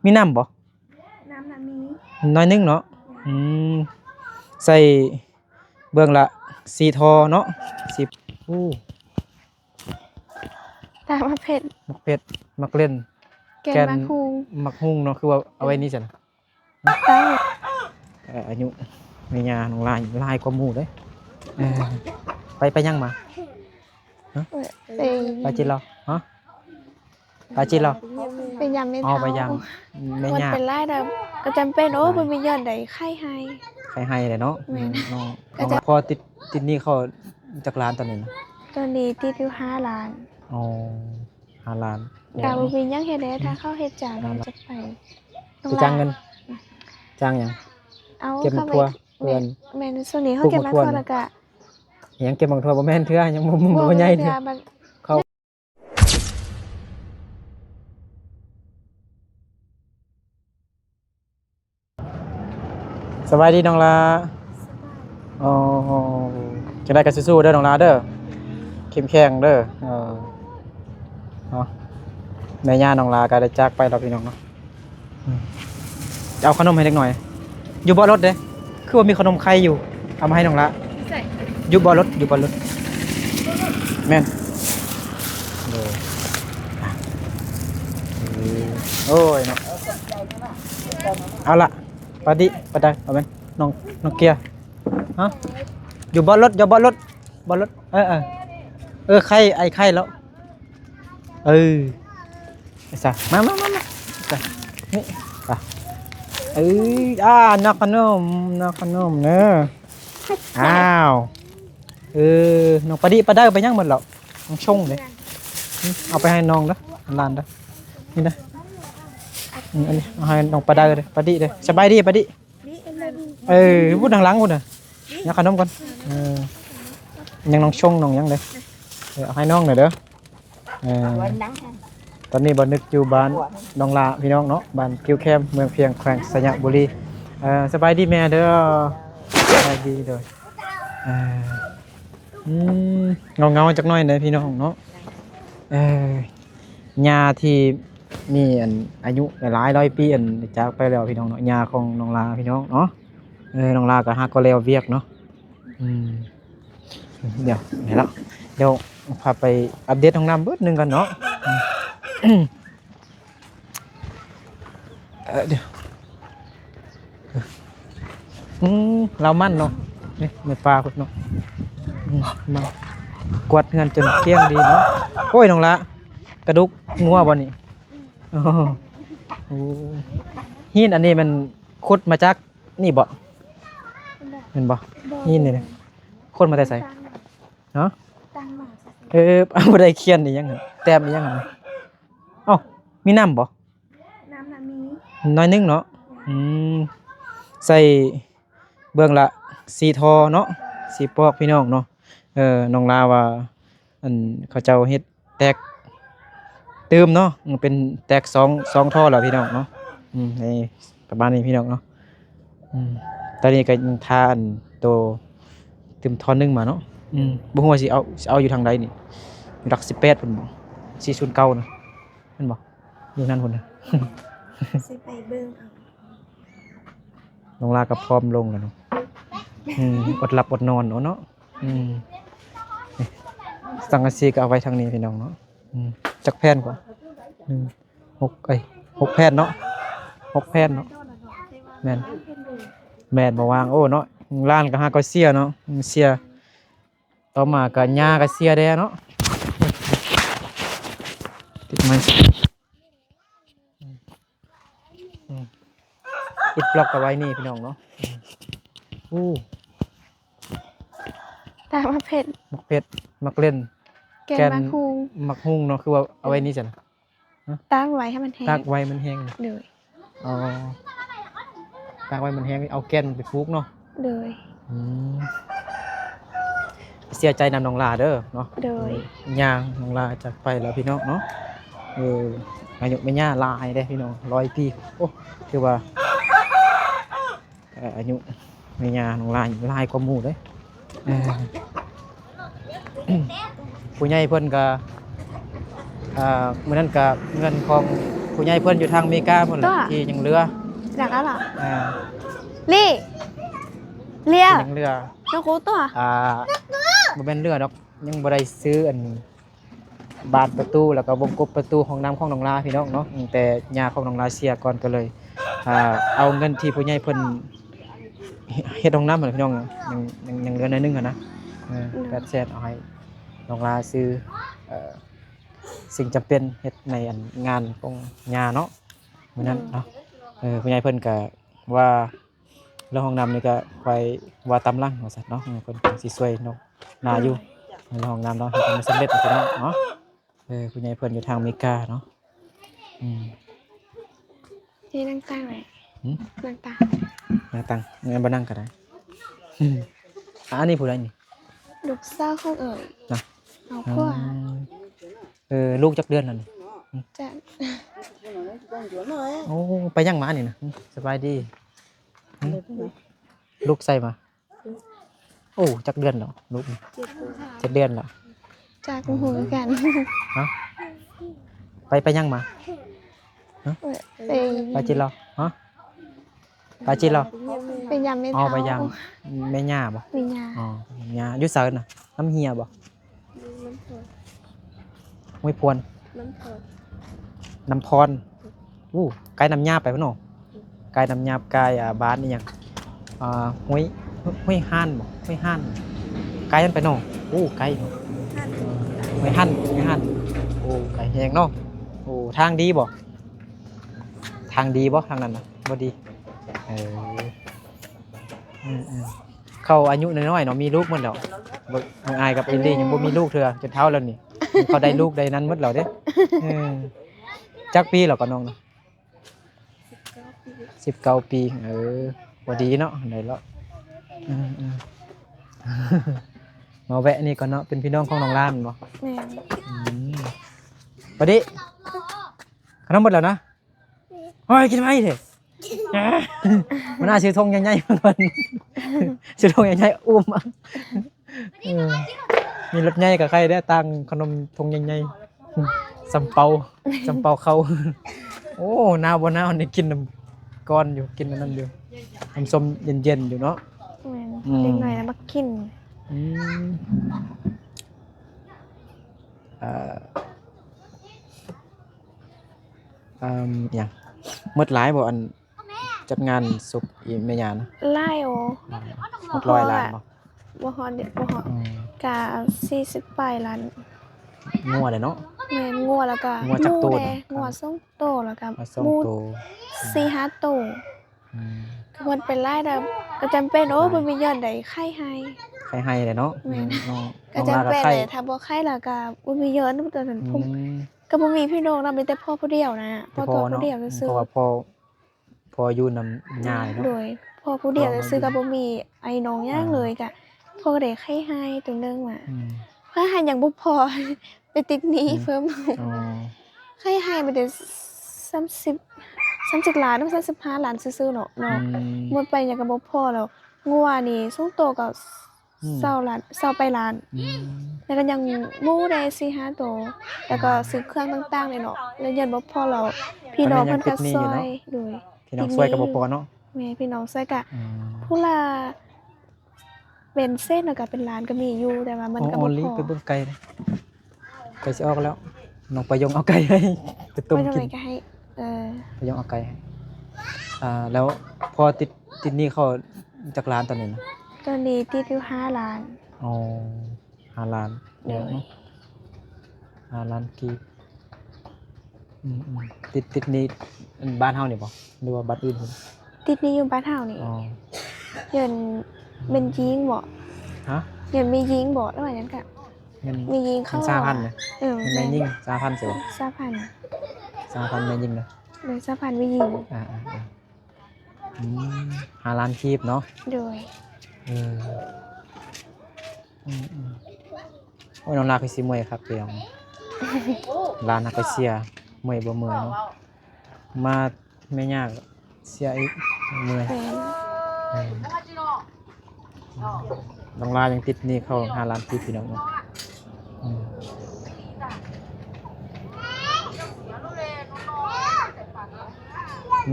มีน้ำบ่น้ำน่ะมีน้อยนึงเนาะอืมใส่เบื้องละ4ทอเนาะ10อู้ตามมาเผ็ดมักเผ็ดมักเล่นแกแกนนมะฮูงมักฮุ้งเนาะคือว่าเอาไว้นี่ซั่น ตั้งอายุแม่ย่าน้องลายกว่าหมู่เด้เออไปยังมาไปไปจิเหรอฮะไปจิเหรอไปยำไม่อ๋อเท้าไปยำแม่มันย่าเป็นไล่แต่ก็จำเป็นโอ้มันมียอดใดไข้ให้ใครให้เลยเนาะแม่นน้อง ก็จะ พอติดนี่เขาจากร้านตอนนี้นะ ตัวนี้ที่ดู5 ล้านอ๋อ5 ล้าน ดาววินยังเฮ็ดได้ถ้าเข้าเฮ็ดจ่าเราจะไป ไปจ้างเงินจ้างหยัง เอา เก็บมักทั่วเพื่อน แม่นส่วนนี้เขาเก็บมาทั่วแล้วก็ หยังเก็บมักทั่วบ่แม่นเทื่อยังบ่ใหญ่เทื่อเขาสบายดีน้องลาอ๋อจะได้กันสู้ๆเด้อน้องลาเด้อเข้มแข็งเด้อเนาะแม่ย่าน้องลาก็ได้จากไปแล้วพี่น้องเนาะจะเอาขนมให้เล็กหน่อยอยู่บ่รถเด้คือว่ามีขนมไข่อยู่เอามาให้น้องลาอยู่บ่รถแม่นโอ้ยเนาะเอาละปาดิปาได้เอาไหมน้องเกียร์ฮะอยู่บ่รถไข่แล้วไอ้สัสมาสัสนี่ป่ะนักขนมเนอะอ้าวน้องปาดิปาได้ไปยังหมดแล้วน้องชงเลยเอาไปให้น้องเด้อหลานเด้อนี่นะอันนี้เอาให้น้องปาได้เลยปาดิเลยสบายดีปาดิพูดดังหลังพูดน่ะยังขนมก่อนยังน้องชงน้องยังเลยเอาให้น้องหน่อยเด้อตอนนี้บ่นึกอยู่บ้านน้องลาพี่น้องเนาะบ้านกิ้วแคมเมืองเพียงแขวงสยามบุรีสบายดีแม่เด้อสบายดีเด้อเงาจักหน่อยเลยพี่น้องเนาะญาที่มีอายุหลายร้อยปีจากไปแล้วพี่น้องเนาะญาของน้องลาพี่น้องเนาะน้องลาก็ฮักก็แล้วเวียกเนาะเดี๋ยวพาไปอัปเดตห้องน้ำเบิดนึงกันเนาะเดี๋ยวเรามั่นเนาะนี่ไม่ปลาคุณเนาะมากวาดเงินจนเกลี้ยงดีเนาะโอ้ยน้องละกระดูกงัวบ่นี่หินอันนี้มันขุดมาจากนี่บ่เห็นบ่หินนี่ขุดมาแต่ไสเนาะเอาบ่ได้เขียนนี่ยังแต้มนี่ยังเอ้ามีน้ำบ่น้ำน่ะมีน้อยนึงเนาะใส่เบื้องละ4ทอเนาะ4ปอกพี่น้องเนาะน้องลาว่าเขาเจ้าเฮ็ดแตกเติมเนาะเป็นแตก2ท่อแล้วพี่น้องเนาะนี่ประมาณนี้พี่น้องเนาะตอนนี้ก็ทาตัวเติมท่อนึงมาเนาะบ่ฮู้ว่าสิเอาอยู่ทางใดนี่อยู่หลัก18พุ่นบ่409นะแม่นบ่อยู่นั่นพุ่นน่ะสิไปเบิ่งเอาน้องลาก็พร้อมลงแล้วเนาะอดหลับอดนอนเนาะสังกะสีก็เอาไว้ทางนี้พี่น้องเนาะจักแผ่นกว่า6แผ่นเนาะ6แผ่นเนาะแม่นบ่วางโอ้เนาะร้านก็หาก็เสียเนาะเสียต่อมาก็หญ้าก็เสียแด้เนาะติดมันอิดบล็อกเอาไว้นี่พี่น้องเนาะตามมาเผ็ดมักเล่นแกนมะฮูงมักฮุ้งเนาะคือว่าเอาไว้นี่ซั่นตั้งไว้ให้มันแห้งตากไว้มันแห้งเลยอ๋อตากไว้มันแห้งเอาแก่นไปฟูกเนาะเลยเสียใจนำน้องลาเด้อเนาะเลยย่างน้องลาจากไปแล้วพี่น้องเนาะอายุไม่ย่าลายเด้พี่น้อง100 ปีโอ้คือว่าอายุไม่ย่าน้องลายกว่าหมู่เด้ผู้ใหญ่เพิ่นก็มื้อนั้นก็เงินของ ผู้ใหญ่เพิ่นอยู่ทางอเมริกาพุ่นแหละ ตัว ที่ยังเรือ จากแล้วเหรอ อ่า ลี่เลีย ที่ยังเรือ น้องครูตัว บ่แม่นเรือดอกยังบ่ได้ซื้ออันบานประตูแล้วก็วงกบประตูห้องน้ำของน้องลาพี่น้องเนาะแต่ย่าของน้องลาเสียก่อนก็เลยเอาเงินที่ผู้ใหญ่เพิ่นเฮ็ดห้องน้ำเหมือนพี่น้องยังเหลือหน่อยนึงอะนะ800,000เอาให้น้องลาซื้อสิ่งจำเป็นเฮ็ดในอันงานของย่าเนาะมื้อนั้นเนาะผู้ใหญ่เพิ่นก็ว่าเรื่องห้องน้ำนี่ก็ไว้ว่าตำลังว่าซั่นเนาะเพิ่นก็สิช่วยน้องนาอยู่ในห้องน้ำเนาะให้มันสำเร็จพี่น้องเนาะผู้ใหญ่เพิ่นอยู่ทางอเมริกาเนาะนี่นั่งตั้งเลยนั่งตั้ง นั่งตั้งงั้นบ่นั่งก็ได้อันนี้ผู้ใดนี่ ลูกสาวของเอ๋ย นะ เอาขั้ว ลูกจักเดือนแล้วนี่ จะ โอ้ไปยังมานี่นะสบายดีลูกใส่มาโอ้จักเดือนแล้วลูก7 เดือนแล้ว จากหูกัน ฮะไปยังมา ไป ไปจิเราฮะไปจิเรา ไปยำไม่ อ๋อ เท้า ไปยังแม่ย่าบ่ วิญญา อ๋อย่าอยู่ไสน่ะน้ำเหียบ่ห้วยพวนน้ำพรไกลน้ำยาไปบ่เนาะไกลน้ำยาไกลบ้านนี่หยังห้วยห่านบ่ห้วยห่านไกลนั้นไปเนาะไกลเนาะห้วยห่านไกลแฮงเนาะทางดีบ่ทางนั้นน่ะบ่ดีเขาอายุน้อยๆเนาะมีลูกหมดแล้วน้องอายกับอินดี้ยังบ่มีลูกเทื่อจนเฒ่าแล้วนี่เขาได้ลูกได้นั้นหมดแล้วเด้จักปีแล้วก็น้องน่ะ19 ปีบ่ดีเนาะได้แล้วมาแวะนี่ก่อนเนาะเป็นพี่น้องของน้องลามบ่ แม่ บัดนี้ขนมหมดแล้วนะโอ้ยกินไหมเถอะมันน่าซื้อธงใหญ่ๆมันซื้อธงใหญ่ๆอุ้มมีรถใหญ่กับใครได้ตังขนมธงใหญ่ๆสำเปาเขาโอ้หนาวบ่หนาวนี่กินน้ำก้อนอยู่กินนั่นอยู่น้ำส้มเย็นๆอยู่เนาะ แม่เด็กหน่อยนะมากินอย่างมืดหลายบ่อันจัดงานศพอีแม่ย่านะ ไล่โอ หมด100 ล้านบ่ บ่ฮอดเด็กบ่ฮอดกะ40ปลายล้าน งัวเลยเนาะ แม่งัวแล้วก็ งัวจักโต แดงัวส่งโตแล้วก็ มาส่งโต 4-5 โตก็มันเป็นไล่ดก็จำเป็นบ่มียอดใดไข้ให้ ใครให้เลยเนาะ แม่น น้อง ก็จำเป็นเลยถ้าบ่ไข้แล้วก็บ่มียอดนำตัวนั้นผมก็บ่มีพี่น้องนำมีแต่พ่อผู้เดียวนะพ่อตัวผู้เดียวซื่อ เพราะว่าพออยู่นำยายเนาะ โดยพ่อผู้เดียวซื่อก็บ่มีไอ้น้องย่างเลยก็พ่อก็ได้ไข้ให้ตัวนึงมาไข้ให้ยังบ่พอ ไปติดหนี้เพิ่มไข้ให้ไปได้30ล้าน35ล้านซื่อๆเนาะหมดไปยังก็บ่พอแล้วงัวนี่ส่งโตก็20ล้าน20ไปล้านแล้วก็ยังหมูได้4-5โตแล้วก็ซื้อเครื่องต่างๆเลยเนาะแล้วยันบ่พอแล้วพี่น้องเพิ่นก็ซอยโดย พี่น้องช่วยกับบ่พอเนาะ แม่พี่น้องซอยก็ผู้ละเป็นเส้นแล้วก็เป็นล้านก็มีอยู่แต่ว่ามันก็บ่ รี พ บ อ ไปเบิ่งไก่เลยไก่สิออกแล้วน้องประยงเอาไก่ให้ไปต้ม ไม่ต้อง กิ ไป น ก็ให้ประยงเอาไก่ให้แล้วพอติดหนี้เขาจากร้านตอนนี้นะ ตอนนี้ติดอยู่5ล้าน อ๋อ5 ล้านเดี๋ยวเนาะ5 ล้านกีบติดหนี้บ้านเฮานี่บ่หรือว่าบ้านอื่นพุ่น ติดนี้อยู่บ้านเฮานี่ อ๋อ เงินเป็นยิงบ่ ฮะ เงินมียิงบ่แล้วว่าหยังก็ เงิน มียิงเข้า 3,000เนี่ย เงินแม่ยิ่ง3,000สิบ่ 3,000 3,000แม่ยิ่งเนาะ เลย3,000มียิง 5 ล้านกีบเนาะ โดย โอ้ยน้องลาไปสิเมื่อยครับเปียงร้านนักไปเสียเมื่อยบ่เมื่อยเนาะมาไม่ยากเสียอีกเมื่อย แม่น น้องลายังติดหนี่เข้า5 ล้านกีบพี่น้องเนาะ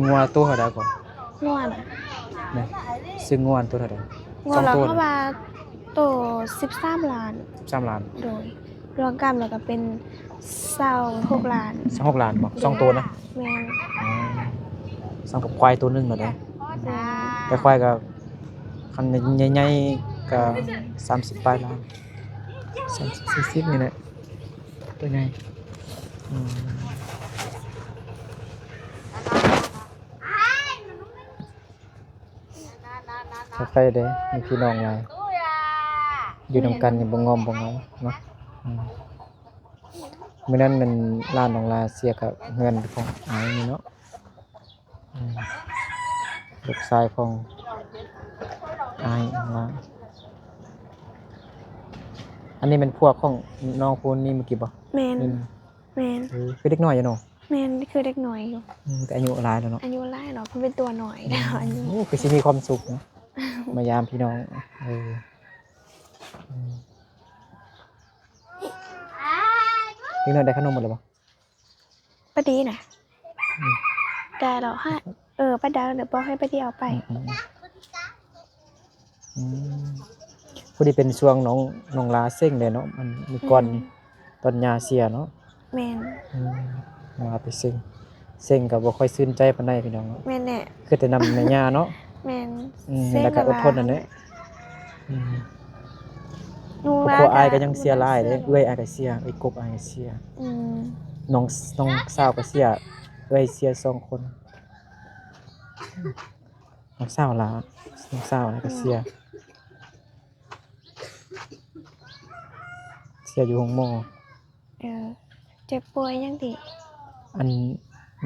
งัวตัวเท่าใดก่อน งัวน่ะ นะซื้องัวตัวเท่าใด งัว สอง เรา ตัว เข้ามาโต13ล้าน 3ล้าน โดยรวมกันแล้วก็เป็น26ล้าน 6ล้านบ่สองตัวนะ แม่น อืมสองกับควายตัวหนึงแล้วเด้ แม่น แต่ควายก็คันใหญ่ๆก็30ปลายล้าน30 40นี่แหละตัวใหญ่อืมถ้าไปเด้มีพี่น้องหลายอยู่นำกันนี่บ่งอมบ่เหงาเนาะอืมมื้อนั้นมันร้านน้องลาเสียกับเฮือนของอายนี่เนาะอืมลูกชายของอายน้องลาอันนี้เป็นพวกของน้องคนนี้เมื่อกี้บ่ แม่น นี่ แม่น คือเด็กน้อยอยู่เนาะ แม่นคือเด็กน้อยอยู่ แต่อายุหลายแล้วเนาะ อายุหลายเนาะเพิ่นเป็นตัวน้อยแล้วอายุ โอ้คือสิมีความสุขเนาะมายามพี่น้องเอออืมเด็กน้อยได้ขนมหมดแล้วบ่ ป้าดีน่ะ อืม แต่เราให้ป้าดาวเดี๋ยวบอกให้ป้าดีเอาไป อืมพอดีเป็นช่วงน้องลาเซ็งเลยเนาะมันมีก่อนนี่ตอนยาเสียเนาะ แม่น อืมมาไปเซ็งก็บ่ค่อยชื่นใจปานใดพี่น้องเนาะ แม่นแน่ คือแต่นำแม่ย่าเนาะ แม่น อืมแล้วก็อดทนนั่นแหละอืม นู ครอบครัวอายก็ยังเสียหลายเด้เอื้อยอายก็เสียเอ้ยกบอายก็เสีย อืม น้องสาวก็เสียเอ้ยเสีย2คนน้องสาวหลาน้องสาวแล้วก็เสียอยู่โรงหมอ เจ็บป่วยยังติ อัน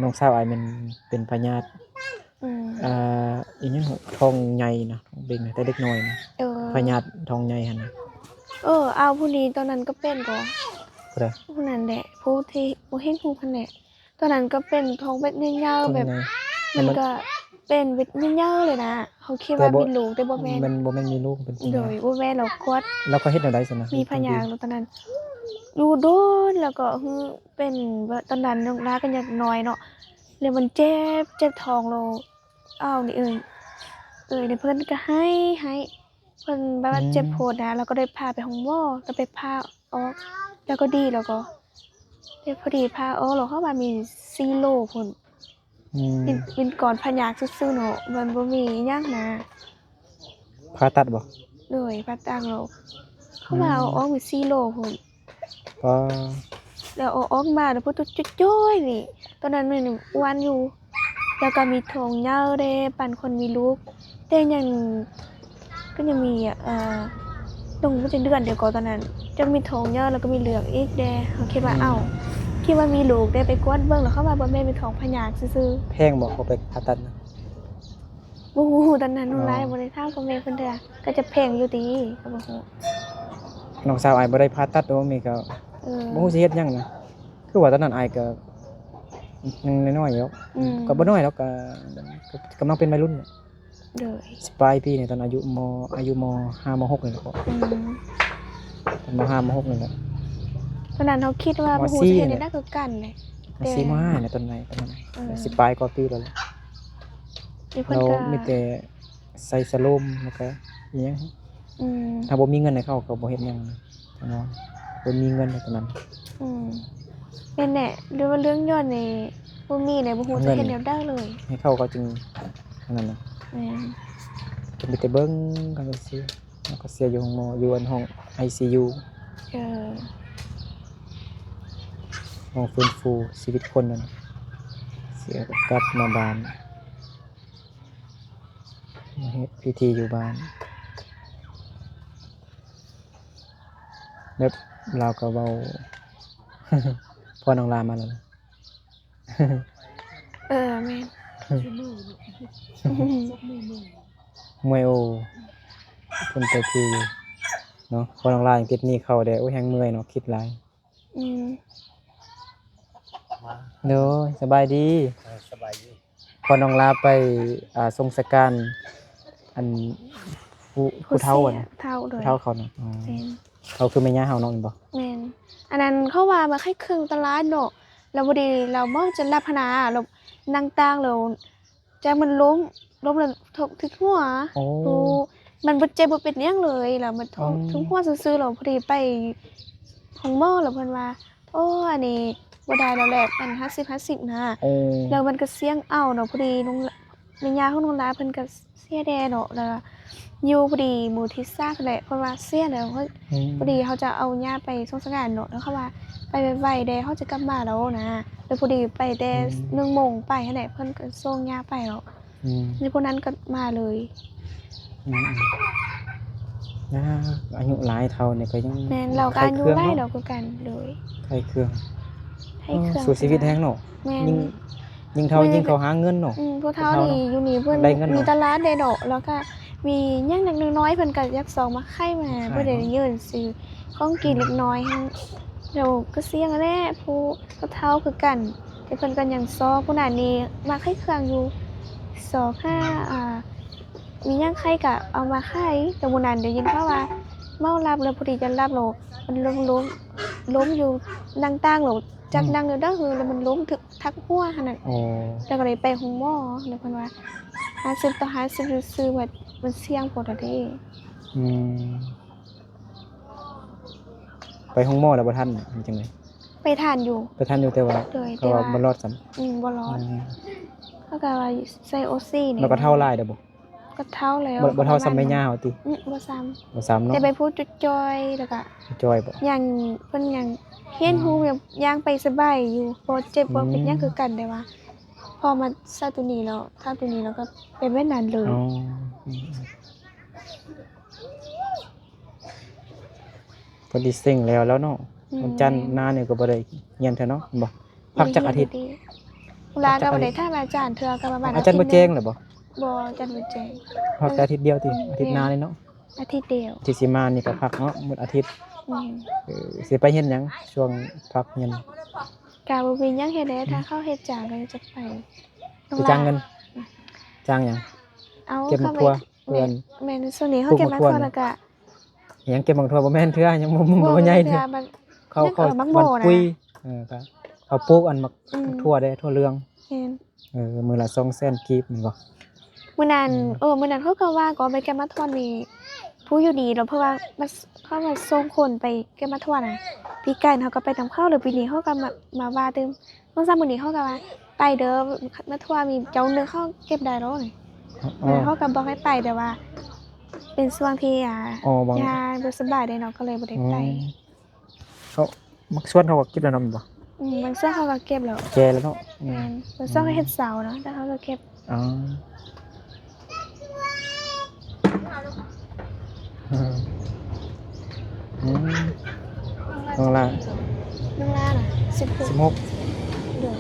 น้องสาวอายมันเป็นพยาธิ อืม อีหยังท้องใหญ่นะท้องเบ่งนะแต่เด็กน้อยนะพยาธิท้องใหญ่หั่นน่ะ เอาผู้นี้ตอนนั้นก็เป็นบ่ ผู้ใด ผู้นั้นแหละผู้ที่บ่เห็นผู้พันแหละตอนนั้นก็เป็นท้องเบ็ดยาว ท้อง ๆแบบ ใหญ่ มันก็เป็นเบ็ดยาวๆเลยนะเขาคิด แต่ ว่า บ่ มีลูกแต่บ่แม่น มันบ่แม่นมีลูกเป็นพ โด ยาธิ ยบ่แม่นหรอกกด แล้วก็เฮ็ดแนวใดซั่นนะ มีพยาธิตอนนั้นอยู่โดนแล้วก็เป็นว่าตอนนั้นน้องน้าก็ยังน้อยเนาะแล้วมันเจ็บท้องเราอ้าวนี่นี่เพิ่นก็ให้เพิ่นแบบว่าเจ็บโพดนะแล้วก็ได้พาไปห้องหมอแล้วไปพาออกแล้วก็ดีแล้วก็ได้พอดีพาออกแล้วเขาว่ามี4โรคพุ่น อืม เป็นก่อนพยาธิซื่อๆเนาะมันบ่มีอิหยังนะ ผ่าตัดบ่ เลยพาตังเราเขาว่าเอาออกมี4โรคพุ่น ก็ แล้วเอาออกมาแล้วพุทธจ้อยๆนี่ตอนนั้นมันอ้วนอยู่ แล้วก็มีท้องยาวเด้ปันคนมีลูกแต่ยังก็ยังมีตรงมันจะเดือนเดียวก่อนตอนนั้นจะมีท้องยาวแล้วก็มีเหลืองอีกเด้เขาคิดว่าคิดว่ามีลูกได้ไปกวดเบิ่งแล้วเขาว่าบ่แม่นเป็นท้องพยาธิซื่อ แพงบ่เขาไปผ่าตัดนะ ๆบ่ฮู้ตอนนั้นนุ่นหลายบ่ได้ถามพ่อแม่เพิ่นเด้อก็จะแพงอยู่ติก็บ่ฮู้ น้องสาวอายบ่ได้ผ่าตัดโอ้มีก็ บ่ฮู้สิเฮ็ดหยังนะคือว่าตอนนั้นอายก็ยังน้อยๆอยู่ อืม ก็บ่น้อยแล้วก็กำลังเป็นวัยรุ่น เด้อ สิปลายปีนี่ตอนอายุม5ม6นี่แหละบ่ อืม ตอนม5ม6นี่แหละ ตอนนั้นเขาคิดว่าบ่ฮู้ ม สิเฮ็ด เนี่ ได้ ย คือกันเลย มาสิมา5เนี่ยตอนไหนตอนนั้น อืม สิปลายกว่าปีแล้วแหละ นี่เพิ่น เรา ก็ มีแต่ใส่สโลมแล้วก็อีหยัง อืม ถ้าบ่มีเงินให้เขาก็บ่เฮ็ดหยังเนาะบ่มีเงินในตอนนั้น อืมเป็นแหละหรือว่าเรื่องยอดในบ่มีเลยบ่ฮู้จะเฮ็ดแนวได้เลย ให้เขาก็จึงอันนั้นน่ะ แม่น ก็มีแต่เบิ่งกันไปสิแล้วก็เสียอยู่ห้องหมออยู่อันห้อง ICU เออ ห้องฟื้นฟูชีวิตคนนั่นเสียก็กลับมาบ้านมาเฮ็ดพิธีอยู่บ้านแบบเราก็เว้า พอน้องลามาแล้วนะ แม่น มวยโอเพิ่นไปคืออยู่เนาะพอน้องลายังติดหนี้เขาได้โอ้ยแฮงเมื่อยเนาะคิดหลาย อืม เด้อสบายดี สบายดี พอน้องลาไปทรงสการอันผู้เฒ่าอ่ะนะ เฒ่าโด ผู้ ย เฒ่าเขาน่ะอ๋อ แม่น เขาคือแม่ย่าเฮาเนาะแม่นบ่ แม่นอันนั้นเขาว่ามาให้ครึ่งตลาดเนาะแล้วบ่ดีเราบ่จะรับพนาเรานั่งต่างเรา จากมันล้มแล้วถึกหัว โอ้ โอ้มันบ่เจ็บบ่เป็นหยังเลยแล้วมัน อ๋อ ถึงหัวซื่อๆแล้วพอดีไปห้องหมอแล้วเพิ่นว่าโอ้อันนี้บ่ได้แล้วแหละมัน50-50นะ โอ้ แล้วมันก็เสียงอ้าวเนาะพอดีน้องแม่ย่าของน้องลาเพิ่นก็เสียแดเนาะแล้วอยู่พอดีหมู่ที่ทราบแหละเพิ่นว่าเสียแล้วเฮ้ยพอดีเขาจะเอาย่าไปส่งสงานเนาะแล้วเขาว่าไปไวๆเด้เขาจะกลับมาแล้วนะแล้วพอดีไปแต่1 โมงไปนั่นแหละเพิ่นก็ส่งย่าไปแล้ว อืม ในพวกนั้นก็มาเลย อืมนะอายุหลายเท่าเนี่ยก็ยัง แม่นเราก็อายุหลายดอกคือกันเลย ไทยเครื่อง ให้เครื่อง สู่ชีวิตแฮงเนาะ แม่น ยิ่งเท่ายิ่งเขาหาเงินเนาะ พวกเฒ่านี่อยู่นี่เพิ่น ได้เงินเนาะ มีตลาดได้ดอกแล้วก็มีหยังเล็กน้อยๆเพิ่นก็อยากซองมาไข่มา ใช่ บ่ได้ยืนซื้อของกินเล็กน้อยหั่นเดี๋ยวก็เสียงแหละผู้เฒ่าคือกันแต่เพิ่นก็ยังซอผู้นั้นนี่มาให้เครื่องอยู่ซอค่ามีหยังไข่ก็เอามาไข่แต่ผู้นั้นได้ยินเขาว่าเมาหลับแล้วพอดีจะหลับแล้วมันล้มอยู่นั่งตั้งแล้วจักนั่งอยู่เด้อคือแล้วมันล้มถึกทักหัวหั่นน่ะ โอ้ แล้วก็เลยไปห้องหมอแล้วเพิ่นว่า50 ต่อ 50ซื่อๆว่ามันเสี่ยงโพดอะเด้ อืมไปห้องหมอแล้วบ่ทันมันจังได๋ ไปทานอยู่ ไปทันอยู่แต่ว่า โดย เขาว่าบ่รอดซ้ํ บ่รอดแล้วก็ว่าใส่โอซีนี่ แล้วก็เท่าหลายเด้อบ่ ก็เท่าแล้ว บ่เท่าซ้ำแม่ย่าเอาติ บ่ซ้ำ บ่ซ้ำเนาะ แต่ไปพูดจุดจอยแล้วก็ จอยบ่ ยังเพิ่นยังเฮียนฮู้แบบย่างไปสบายอยู่บ่เจ็บบ่เป็นหยังคือกันแต่ว่า พอมาซาตัวนี้แล้วทาตัวนี้แล้วก็เป็นแบบนั้นเลย อ๋ออืมพอดีเซ็งแล้วเนาะวันจันทร์หน้านี่ก็บ่ได้เรียนเท่าเนาะบ่พักจักอาทิตย์ เวลาก็บ่ได้ถามอาจารย์เทื่อก็ประมาณ อาจารย์บ่แจ้งเหรอบ่ บ่อาจารย์บ่แจ้ง พักแต่อาทิตย์เดียวติอาทิตย์หน้านี่เนาะ อาทิตย์เดียว อาทิตย์สิมานี่ก็พักเนาะมื้ออาทิตย์ อืม สิไปเฮ็ดหยังช่วงพักเรียน กาบ่มีหยังเฮ็ดแล้วถ้าเข้าเฮ็ดจ้างก็จะไป สิจ้างเงินจ้างหยัง เอา เก็บมะทั่วเพื่อน แม่นส่วนนี้เขาเก็บมะ ปลูกมะทั่ว ทั่วแล้วก็ หยังเก็บบังทั่วบ่แม่นเทื่อยังบ่ใหญ่เด้อ มัน เขา ยังมักโบ มัน นะ ปุยก็เขาปลูกอันมัก อืม ทั่วเด้ทั่วเรือง แม่น มื้อละ200,000กีบแม่นบ่ มื้อนั้นมื้อนั้นเขาก็ว่าก็ไปเก็บมะทั่วนี่ผู้อยู่ดีแล้วเพราะว่ามันเขามาส่งคนไปเก็บมะทั่วน่ะปีก่ายเขาก็ไปนำเข้าหรือปีนี้เขาก็มาว่าตึมเมื่อมื้อนี้เขาก็ว่าไปเด้อมะทั่วมีเจ้าหนึงเขาเก็บได้แล้วนี่ อ๋อ เขาก็บอกให้ไปแต่ว่า เป็นช่วงที่อ๋อบาง ยาบ่สบายได้เนาะก็เลยบ่ได้ไป เขามักชวนเขาก็เก็บแล้วเนาะแม่นบ่ บางเสื้อเขาก็เก็บแล้ว แก่แล้วเนาะ แม่นบางเสื้อเขาเฮ็ดเสาเนาะแต่เขาก็เก็บ อ๋ออืมน้องละ น้องล่าน่ะ16 16 เดือน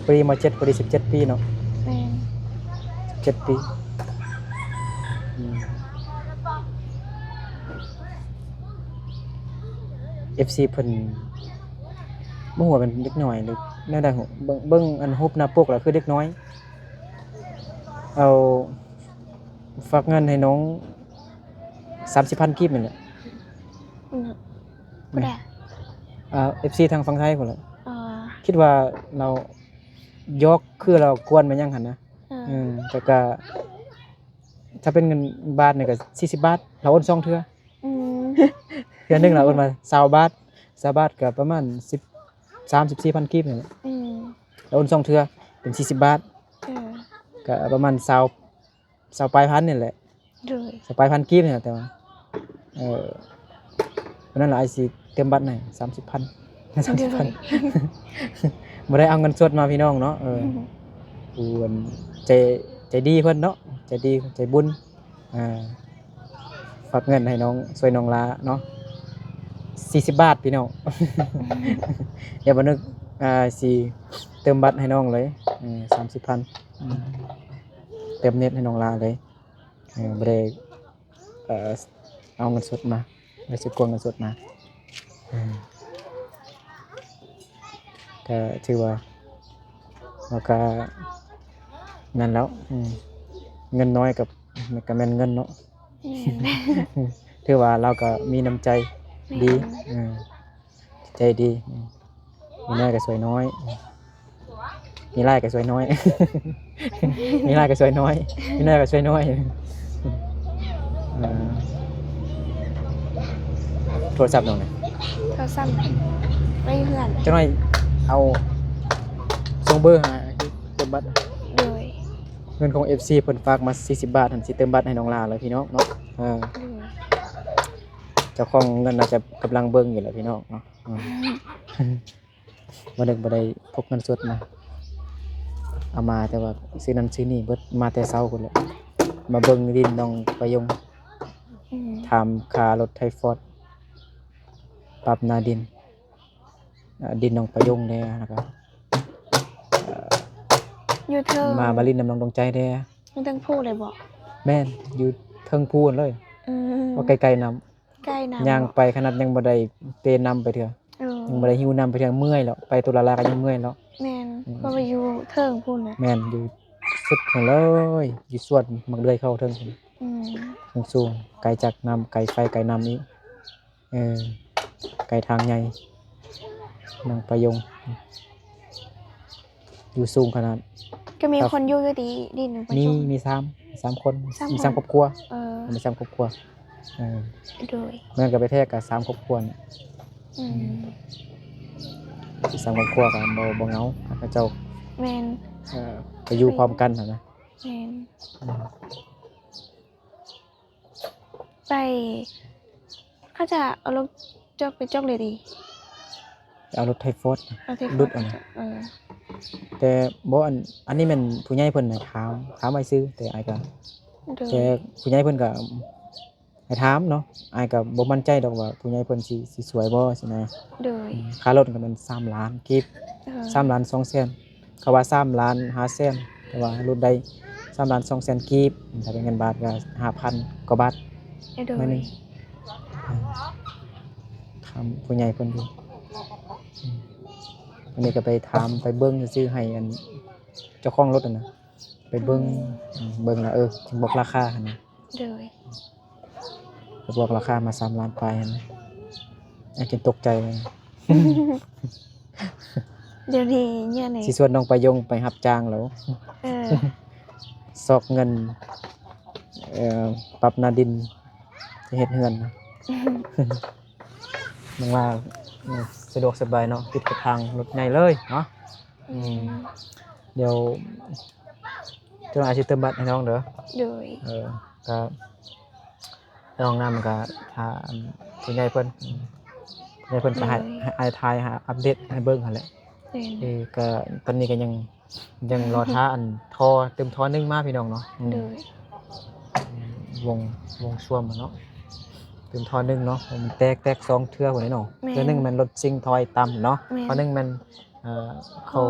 ปีมา7พอดี17 ปีเนาะ แม่น 17 ปีอืม FC เพิ่นบ่ฮู้ว่าเป็นเด็กน้อยหรือแนวใดฮู้เบิ่งอันรูปหน้าปกแล้วคือเด็กน้อย เอาฝากเงินให้น้อง 30,000 กีบนี่แหละ อืมบ่ได้ FC ทางฝั่งไทยพุ่นแหละ เอ่อ คิดว่าเรายกคือเรากวนมันยังหั่นนะ แต่ก็ถ้าเป็นเงินบาทนี่ก็40 บาทเราโอน2เทื่อ อืม เทื่อหนึงเราโอนมา20 บาท20 บาทก็ประมาณ13-14,000 กีบนี่แหละ อืม เราโอน2เทื่อเป็น40 บาท เออ ก็ประมาณ20ปลายพันนี่แหละ เลย 20ปลายพันกีบนี่แหละแต่ว่าวันนั้นเราไอ้สิเต็มบัตรให้30,000 30,000 บ่ได้เอาเงินสดมาพี่น้องเนาะผู้เพิ่นใจดีเพิ่นเนาะใจดีใจบุญฝากเงินให้น้องช่วยน้องลาเนาะ40 บาทพี่น้อง เดี๋ยวบ่นึกสิเติมบัตรให้น้องเลย30,000เติมเน็ตให้น้องลาเลยบ่ได้เอาเงินสดมาบ่ได้สิกวงเงินสดมาก็ถือว่าเราก็นั่นแล้วเงินน้อยกับก็แม่นเงินเนาะ แม่น ถือว่าเราก็มีน้ำใจดีใจดีมีน้อยก็สวยน้อย มีไล่ก็ช่วยน้อย มีไล่ก็ช่วยน้อยมีน้อยก็ช่วยน้อยเออโทรศัพท์น้องน่ะ เขาซ้ำไม่เพื่อน จังหน่อยเอาส่งเบอร์หาเติมบัตร โดย เงินของ FC เพิ่นฝากมา40 บาทหั่นสิเติมบัตรให้น้องลาเลยพี่น้องเนาะโดย เจ้าของเงินน่าจะกำลังเบิ่งอยู่แหละพี่น้องเนาะบ่ได้พกเงินสดมาเอามาแต่ว่าซื้อนั้นซื้อนี่เบิดมาแต่เช้าพุ่นแหละมาเบิ่งดินน้องประยงถามค่ารถไทฟอร์ดปรับหน้าดินดินน้องประยงแน่นะครับ อยู่เทิง มาบาลินน้ำน้องดวงใจแน่ มันต้องพูดเลยบอก แม่นอยู่เทิงพูนเลย ว่าไกลๆนำ ใกล้น้ำ ย่างไปขนาดยังบ่ได้เปนำไปเถอะยังบ่ได้หิวนำไปเถอะเมื่อยแล้วไปตุลาลาก็ยังเมื่อยแล้ว แมนก็ไปอยู่เทิงพูดนะ แม่นอยู่สุดของเลยอยู่สวนมักเลื่อยเข้าเทิงสูงไกลจากน้ำไกลไฟไกลน้ำนี้ไกลทางใหญ่นางประยงอยู่สูงขนาด ก็มีคนอยู่ก็ดีดินหนึ่งประชุม มี3 คนมี3ครอบครัวมี3ครอบครัวโดย เมื่อกับไปแทกกับ3ครอบครัวเนี่ย3ครอบครัวกับบ่เหงาพระเจ้า แมน ไปอยู่พร้อมกันนะ แมนไปเขาจะเอารถจอกไปจอกเลยดี เอารถไทฟอร์ด เอาที่ รุดเอานะแต่บ่อันนี้มันผู้ใหญ่เพิ่นน่ะถามไว้ซื้อแต่อ้ายก็แต่ผู้ใหญ่เพิ่นก็ให้ถามเนาะอ้ายก็บ่มั่นใจดอกว่าผู้ใหญ่เพิ่นสิสวยบ่สินะ โดย ค่ารถก็มัน3 ล้านกีบ3 ล้าน2แสนเขาว่า3 ล้าน5แสนแต่ว่ารถได้3 ล้าน2แสนกีบถ้าเป็นเงินบาทก็ 5,000 กว่าบาท โดย มื้อนึงถามผู้ใหญ่เพิ่นดูอันนี้ก็ไปถามไปเบิ่งซื้อให้อันเจ้าของรถนะไปเบิ่งแล้วถึงบอกราคาหั่นนะ โดย ไปบอกราคามา3 ล้านปลายหั่นนะไอ้จนตกใจเลย เดี๋ยวนี้เนี่ยไหน สิชวนน้องประยงไปรับจ้างแล้วซอกเงินปรับหน้าดินจะเฮ็ดเฮือนนะมันว่าสะดวกสบายเนาะติดกับทางรถใหญ่เลยเนาะเดี๋ยวเจ้าอาชีพเติมบัตรให้น้องเด้อ โดย ก็น้องนำก็ถ้าผู้ใหญ่เพิ่นก็ให้ทายหาอัปเดตให้เบิ่งหั่นแหละก็ตอนนี้ก็ยังรอท่าอันท่อเติมท่อนึงมาพี่น้องเนาะ โดยว งช่วมเนาะเติมท่อนึงเนาะมันแตก2เทื่อพุ่นเนาะเทื่อนึงมันรถซิ่งถอยต่ำเนาะเทื่อนึงมันเขา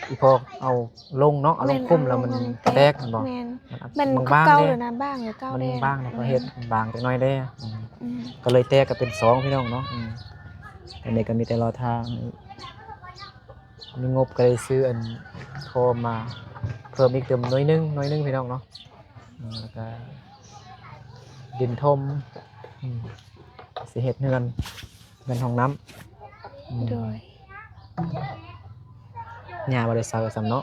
อีพอเอาลงเนาะเอาลงคุ้มแล้วมันแตกมันบ่มันบ้างเด้นะบ้างหรือเก้า มัน แดง บ้างแล้วก็เฮ็ดบางจักหน่อยเด้ก็เลยแตกก็เป็น2พี่น้องเนาะอันนี้ก็มีแต่รอทางมีงบก็เลยซื้ออันโทรมาเพิ่มอีกเติมน้อยนึงพี่น้องเนาะแล้วก็ดินทมสิเฮ็ดเฮือนห้องน้ำ โดย หญ้าบ่ได้เซาซ้ำเนาะ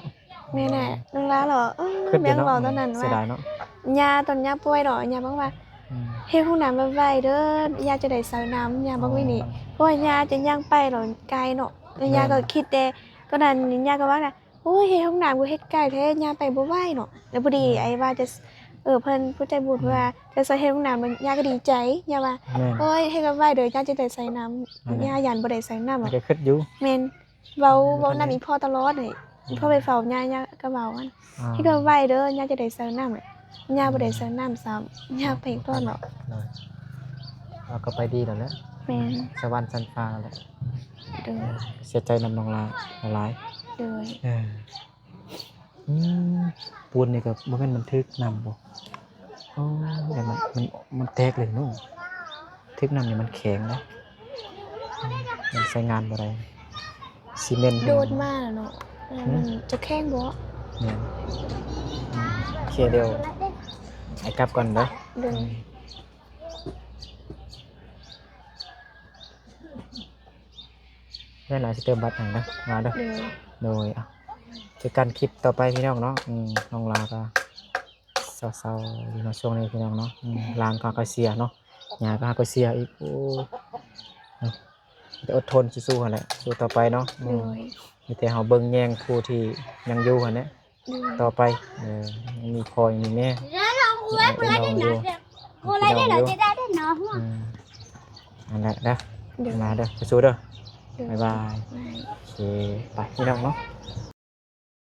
แม่น่ะน้องล้าเหรอขึ้น แม่ เนาะ บอกตอนนั้น เสีย ว่า ดายเนาะ ยาตอนยาป่วยดอกยาบอกว่าเฮ็ดห้องน้ำไว้เด้อยาจะได้ใส่น้ำยาบอกไว้นี่เพราะว่ายาจะย่างไปหรอไกลเนาะแล้วยาก็คิดแต่ตอนนั้นยาก็ว่าน่ะโอ้ยเฮ็ดห้องน้ำกูเฮ็ดไกลแท้ยาไปบ่ไหวเนาะแล้วพอดีไอ้ว่าจะเพิ่นผู้ใจบุญว่าจะใส่เฮ็ดห้องน้ำมันยาก็ดีใจยาว่าโอ้ยเฮ็ดไว้เด้อยาจะได้ใส่น้ำยายันบ่ได้ใส่น้ำ มัน อ่ะ ก็คิดอยู่ แม่นเว้านำอีพ่อตลอดนี่พ่อไปเฝ้ายาก็เว้าอันเฮ็ดไว้เด้อยาจะได้ใส่น้ำอ่ะยาบ่ได้ใส่น้ำซ้ำยาไปก่อนเนาะ เราก็ไปดีแล้วแหละ แม่น สวรรค์ชั้นฟ้าแล้ว โดย เสียใจนำน้องลาหลาย โดย ปูนนี่ก็บ่แม่นมันทึกนำบ่แต่มันแตกเลยเนาะทึกนำนี่มันแข็งนะมันใช้งานบ่ได้ซีเมนต์ โดดมาแล้วเนาะมันจะแข็งบ่ เนี่ยโอเคเดี๋ยวให้กลับก่อนเด้อ โดย ได้หลายสิเติมบัตรให้นะมาเด้อ โดย โดยโอเค คือกันคลิปต่อไปพี่น้องเนาะน้องลาก็เศร้าๆอยู่ในช่วงนี้พี่น้องเนาะหลานก็เสียเนาะยายก็เสียอีกโอ้จะอดทนสู้ๆหั่นแหละสู้ต่อไปเนาะโดย มีแต่เฮาเบิ่งแย่งผู้ที่ยังอยู่หั่นแหละ โดย ต่อไปยังมีพ่อยังมีแม่เป็นน้องอยู่พี่น้องอยู่นั่นแหละนะมาเด้อสู้ๆเด้อบ๊ายบาย โดย โอเคไปพี่น้องเนาะ